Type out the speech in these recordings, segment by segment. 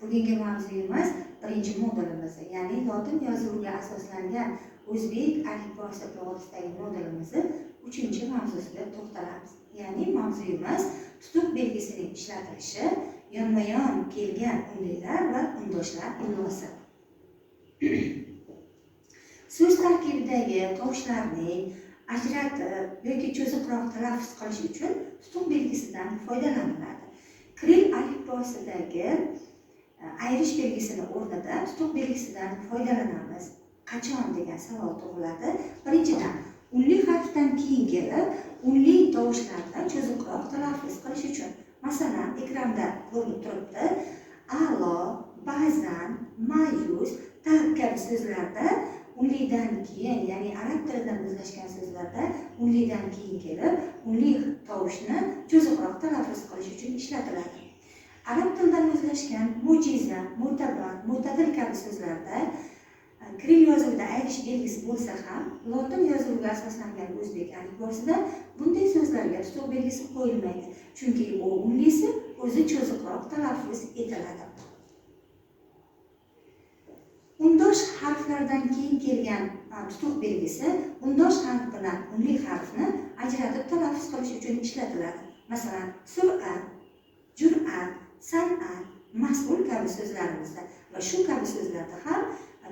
Bugungi mavzuyimiz birinchi modulimiz, ya'ni lotin yozuviga asoslangan o'zbek alifbosi to'g'risidagi modulimizni 3-mavzusiga to'xtalamiz. Ya'ni mavzuyimiz tutuq belgisining ishlatilishi, yonma-yon kelgan unliklar va undoshlar imlosi. So'z tarkibidagi tovushlarning ajratib yoki cho'ziqroq talaffuz qilish uchun tutuq belgisidan foydalaniladi. Kiril alifbosidagi ayirish belgisini o'rnida tutuq belgisidan foydalanamiz. Qachon degan savol tug'iladi. Birinchidan, unli harfdan keyin kelib, unli tovushlardan cho'ziqroq talaffuz qilish uchun. Masalan, ekranda ko'rinib turibdi. A'lo, ba'zan, ma'yus, tak kabi so'zlarda unlidan keyin, ya'ni arab tilidan o'zlashgan so'zlarda unlidan keyin kelib, unli tovushni cho'ziqroq talaffuz qilish uchun ishlatiladi. Arab tilidan o'zlashgan mo'jiza, mo'tabar, mo'tadil kabi so'zlarda kiril yozuvida ayirish belgisi bo'lsa ham, lotin yozuviga asoslangan o'zbek alifbosida bunday so'zlarga tutuq belgisi qo'yilmaydi. Chunki u unlisi o'zi cho'ziqroq talaffuz etiladi. Undosh harflardan keyin kelgan tutuq belgisi undosh harf bilan unli harfni ajratib talaffuz qilish uchun ishlatiladi. Masalan, sur'at, jur'at, san'at, mas'ul kabi so'zlarimizda va shu kabi so'zlarda ham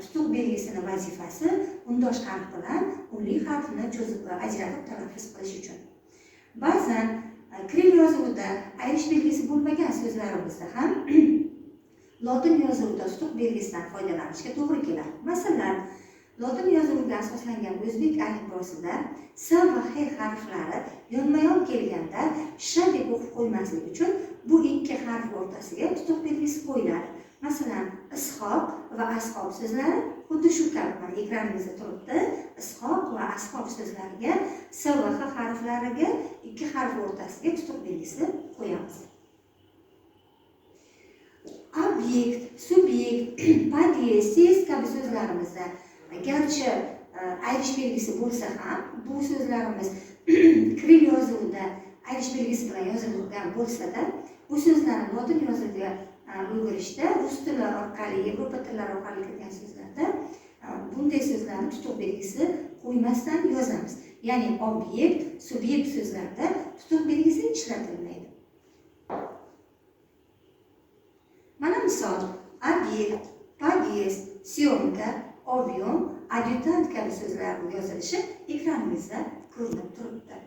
tutuq belgisining vazifasi undosh harf bilan unli harfni ajratib talaffuz qilish uchun. Ba'zan kiril yozuvida ayirish belgisi bo'lmagan so'zlarimizda ham lotin yozuvida tutuq belgisidan foydalanishga to'g'ri keladi. Masalan, lotin yozuviga asoslangan o'zbek alifbosida s va h harflari yonma-yon kelganda sh deb o'qib qo'ymaslik uchun bu ikki harf o'rtasiga tutuq belgisi qo'yiladi. Masalan, ishoq va ashob so'zlari xuddi shu kabi, mana ekranimizda turibdi. Ishoq va ashob so'zlariga s va h harflariga ikki harf o'rtasiga tutuq belgisi qo'yamiz. Obyekt, subyekt, pod'ezd, sez kabi so'zlarimizda garchi ayirish belgisi bo'lsa ham, bu so'zlarimiz kiril yozuvida ayirish belgisi bilan yozilgan bo'lsa-da, bu so'zlarni lotin yozuviga o'girishda rus tili orqali, Yevropa tillari orqali kirgan so'zlarda bunday so'zlarni tutuq belgisi qo'ymasdan yozamiz. Ya'ni obyekt, subyekt so'zlarda tutuq belgisi ishlatilmaydi. Mana misol, obyekt, pod'ezd, syomka, avion, adyutant kabi so'zlarning yozilishi ekranimizda ko'rinib turibdi.